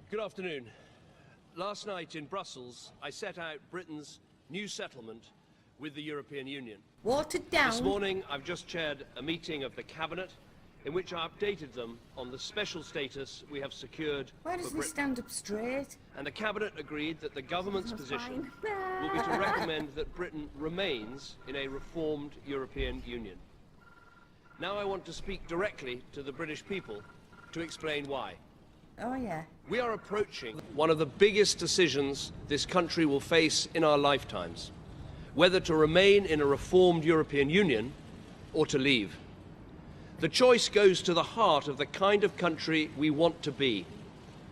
Good afternoon. Last night in Brussels, I set out Britain's new settlement with the European Union. Watered down. This morning, I've just chaired a meeting of the Cabinet in which I updated them on the special status we have secured Why for doesn't he Britain. stand up straight? And the Cabinet agreed that the government's position fine. will be to recommend that Britain remains in a reformed European Union. Now I want to speak directly to the British people to explain why. Oh, yeah. We are approaching one of the biggest decisions this country will face in our lifetimes, whether to remain in a reformed European Union or to leave. The choice goes to the heart of the kind of country we want to be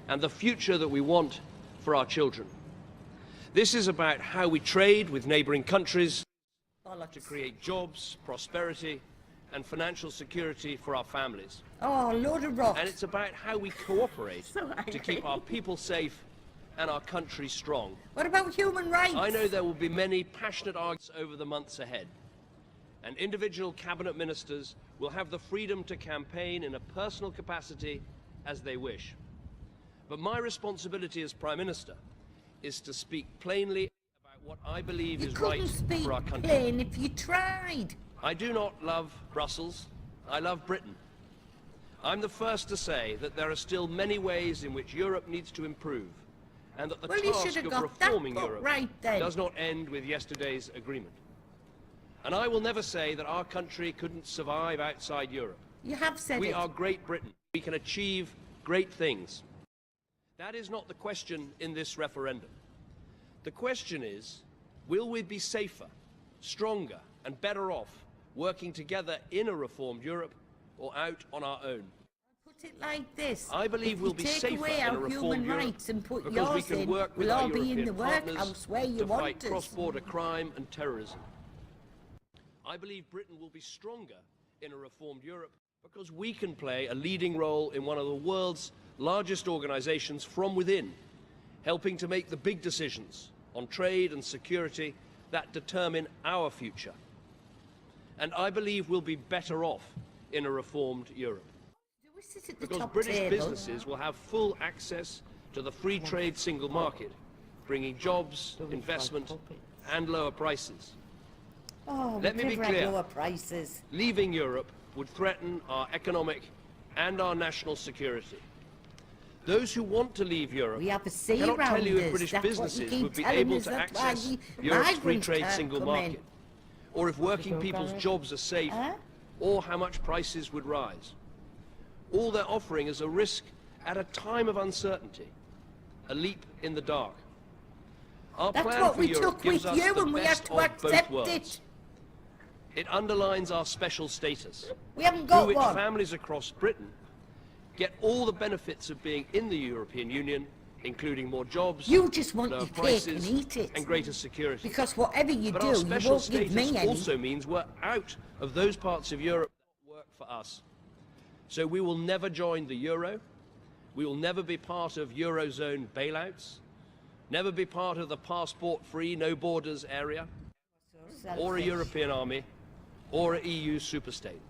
and the future that we want for our children. This is about how we trade with neighbouring countries to create jobs, prosperity and financial security for our families. Oh, a load of rocks. And it's about how we cooperate to keep our people safe and our country strong. What about human rights? I know there will be many passionate arguments over the months ahead, and individual cabinet ministers will have the freedom to campaign in a personal capacity as they wish. But my responsibility as Prime Minister is to speak plainly about what I believe is right for our country. You couldn't speak plain if you tried. I do not love Brussels, I love Britain. I'm the first to say that there are still many ways in which Europe needs to improve, and that the task of reforming Europe does not end with yesterday's agreement. And I will never say that our country couldn't survive outside Europe. You have said We are Great Britain. We can achieve great things. That is not the question in this referendum. The question is, will we be safer, stronger, and better off working together in a reformed Europe or out on our own? Put it like this. I believe we'll be safer in a reformed Europe because we can work with our European partners to fight cross-border crime and terrorism. I believe Britain will be stronger in a reformed Europe because we can play a leading role in one of the world's largest organizations from within, helping to make the big decisions on trade and security that determine our future. And I believe we'll be better off in a reformed Europe. Because British businesses will have full access to the free trade single market, bringing jobs, investment, and lower prices. Oh, let me be clear, lower prices. Leaving Europe would threaten our economic and our national security. Those who want to leave Europe cannot tell you if British businesses would be able to access Europe's free trade single market, or if working people's jobs are safe, or how much prices would rise. All they're offering is a risk at a time of uncertainty, a leap in the dark. Our plan for Europe gives us the best of both worlds. It underlines our special status, through which families across Britain get all the benefits of being in the European Union, including more jobs, lower prices, and greater security. Because whatever you but do, our special you won't give me status any. also means we're out of those parts of Europe that work for us. So we will never join the euro, we will never be part of Eurozone bailouts, never be part of the passport-free, no-borders area, or a European army, or an EU superstate.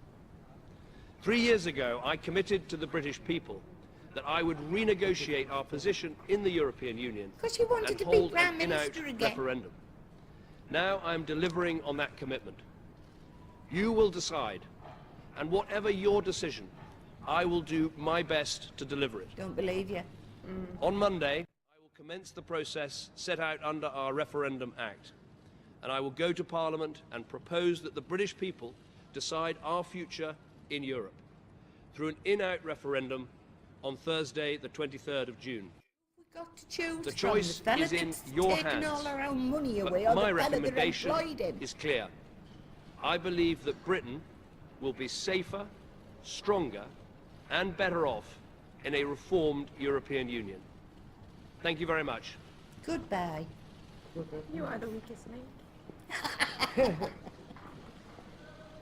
3 years ago, I committed to the British people that I would renegotiate our position in the European Union and hold an in-out referendum. Now I'm delivering on that commitment. You will decide, and whatever your decision, I will do my best to deliver it. Don't believe you. On Monday, I will commence the process set out under our Referendum Act, and I will go to Parliament and propose that the British people decide our future in Europe through an in-out referendum on Thursday, the 23rd of June. We've got to choose. The choice is in your hands, all our own money away, but my recommendation is clear. I believe that Britain will be safer, stronger, and better off in a reformed European Union. Thank you very much. Goodbye. You are the weakest link.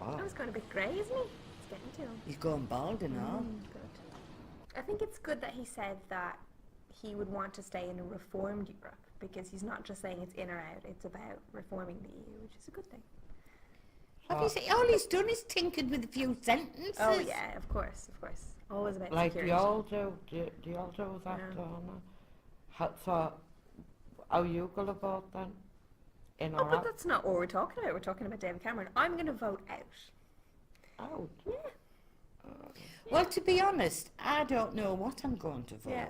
That was going a bit grey, isn't he? It's getting to him. He's going bald and all. Good. I think it's good that he said that he would want to stay in a reformed Europe, because he's not just saying it's in or out, it's about reforming the EU, which is a good thing. Have you seen, all he's done is tinkered with a few sentences. Oh yeah, of course. Always about like security. Like the all do you all do that? No. So, how you going to vote then? In Oh, or but out? that's not what we're talking about. We're talking about David Cameron. I'm going to vote out. Out? Yeah. Well, to be honest, I don't know what I'm going to vote. Yeah.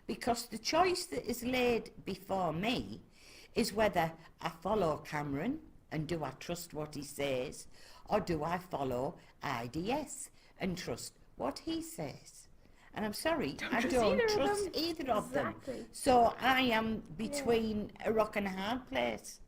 Because the choice that is laid before me is whether I follow Cameron and do I trust what he says, or do I follow IDS and trust what he says. And I'm sorry, I don't trust either of them. Exactly. So I am between a rock and a hard place.